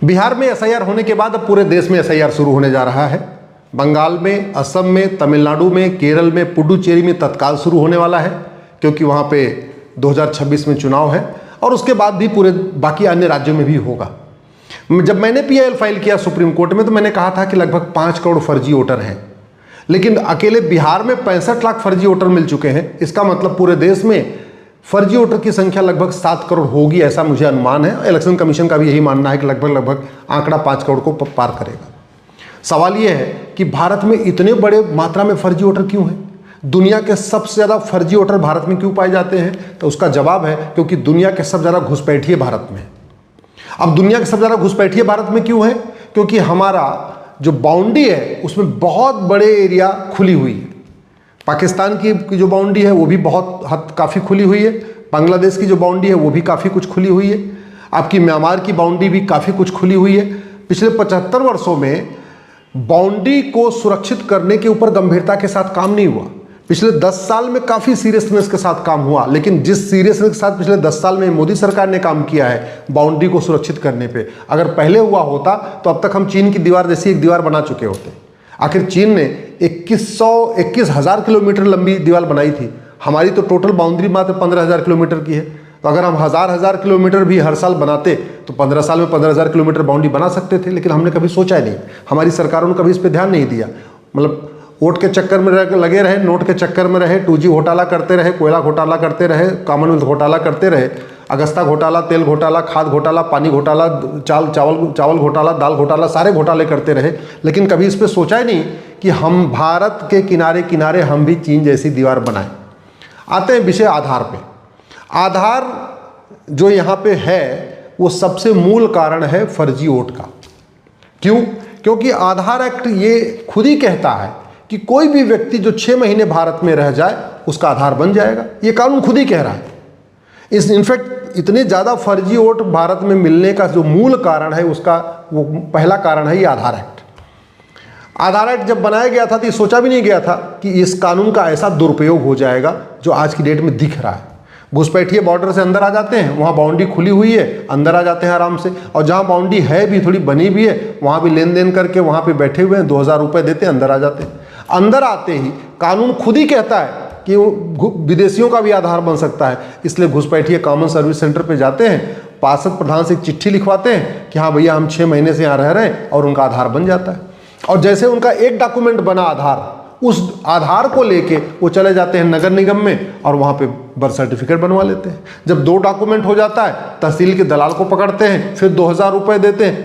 बिहार में एसआईआर होने के बाद अब पूरे देश में एसआईआर शुरू होने जा रहा है। बंगाल में, असम में, तमिलनाडु में, केरल में, पुडुचेरी में तत्काल शुरू होने वाला है, क्योंकि वहाँ पे 2026 में चुनाव है और उसके बाद भी पूरे बाकी अन्य राज्यों में भी होगा। जब मैंने पीआईएल फाइल किया सुप्रीम कोर्ट में तो मैंने कहा था कि लगभग 5 करोड़ फर्जी वोटर हैं, लेकिन अकेले बिहार में 65 लाख फर्जी वोटर मिल चुके हैं। इसका मतलब पूरे देश में फर्जी वोटर की संख्या लगभग 7 करोड़ होगी, ऐसा मुझे अनुमान है। इलेक्शन कमीशन का भी यही मानना है कि लगभग आंकड़ा 5 करोड़ को पार करेगा। सवाल यह है कि भारत में इतने बड़े मात्रा में फर्जी वोटर क्यों हैं? दुनिया के सबसे ज़्यादा फर्जी वोटर भारत में क्यों पाए जाते हैं? तो उसका जवाब है क्योंकि दुनिया के सबसे ज़्यादा घुसपैठिए भारत में। अब दुनिया के सबसे ज़्यादा घुसपैठिए भारत में क्यों है? क्योंकि हमारा जो बाउंड्री है उसमें बहुत बड़े एरिया खुली हुई है। पाकिस्तान की जो बाउंड्री है वो भी बहुत हद काफ़ी खुली हुई है। बांग्लादेश की जो बाउंड्री है वो भी काफ़ी कुछ खुली हुई है। आपकी म्यांमार की बाउंड्री भी काफ़ी कुछ खुली हुई है। पिछले 75 वर्षों में बाउंड्री को सुरक्षित करने के ऊपर गंभीरता के साथ काम नहीं हुआ। पिछले 10 साल में काफ़ी सीरियसनेस के साथ काम हुआ, लेकिन जिस सीरियसनेस के साथ पिछले 10 साल में मोदी सरकार ने काम किया है बाउंड्री को सुरक्षित करने पे, अगर पहले हुआ होता तो अब तक हम चीन की दीवार जैसी एक दीवार बना चुके होते। आखिर चीन ने 21,000 किलोमीटर लंबी दीवार बनाई थी, हमारी तो टोटल बाउंड्री मात्र 15,000 किलोमीटर की है। तो अगर हम हज़ार किलोमीटर भी हर साल बनाते तो 15 साल में 15,000 किलोमीटर बाउंड्री बना सकते थे, लेकिन हमने कभी सोचा ही नहीं। हमारी सरकारों ने कभी इस पर ध्यान नहीं दिया। मतलब वोट के चक्कर में लगे रहे, नोट के चक्कर में रहे, 2G घोटाला करते रहे, कोयला घोटाला करते रहे, कॉमनवेल्थ घोटाला करते रहे, अगस्ता घोटाला, तेल घोटाला, खाद घोटाला, पानी घोटाला, चावल घोटाला, दाल घोटाला, सारे घोटाले करते रहे, लेकिन कभी इस पर सोचा ही नहीं कि हम भारत के किनारे किनारे हम भी चीन जैसी दीवार बनाएं। आते हैं विषय आधार पे। आधार जो यहाँ पे है वो सबसे मूल कारण है फर्जी वोट का। क्यों? क्योंकि आधार एक्ट ये खुद ही कहता है कि कोई भी व्यक्ति जो 6 महीने भारत में रह जाए उसका आधार बन जाएगा। ये कानून खुद ही कह रहा है। इस इनफैक्ट इतने ज़्यादा फर्जी वोट भारत में मिलने का जो मूल कारण है उसका वो पहला कारण है ये आधार एक्ट। आधार एक्ट जब बनाया गया था तो ये सोचा भी नहीं गया था कि इस कानून का ऐसा दुरुपयोग हो जाएगा जो आज की डेट में दिख रहा है। घुसपैठिए बॉर्डर से अंदर आ जाते हैं, वहाँ बाउंड्री खुली हुई है, अंदर आ जाते हैं आराम से, और जहाँ बाउंड्री है भी थोड़ी बनी भी है वहाँ भी लेन देन करके वहाँ पे बैठे हुए हैं, 2,000 रुपये देते हैं, अंदर आ जाते हैं। अंदर आते ही कानून खुद ही कहता है कि विदेशियों का भी आधार बन सकता है, इसलिए घुसपैठिए कॉमन सर्विस सेंटर पे जाते हैं, पार्षद प्रधान से एक चिट्ठी लिखवाते हैं कि हाँ भैया हम 6 महीने से यहाँ रह रहे हैं, और उनका आधार बन जाता है। और जैसे उनका एक डॉक्यूमेंट बना आधार, उस आधार को लेके वो चले जाते हैं नगर निगम में और वहाँ पे बर्थ सर्टिफिकेट बनवा लेते हैं। जब 2 डॉक्यूमेंट हो जाता है तहसील के दलाल को पकड़ते हैं, फिर 2,000 रुपये देते हैं,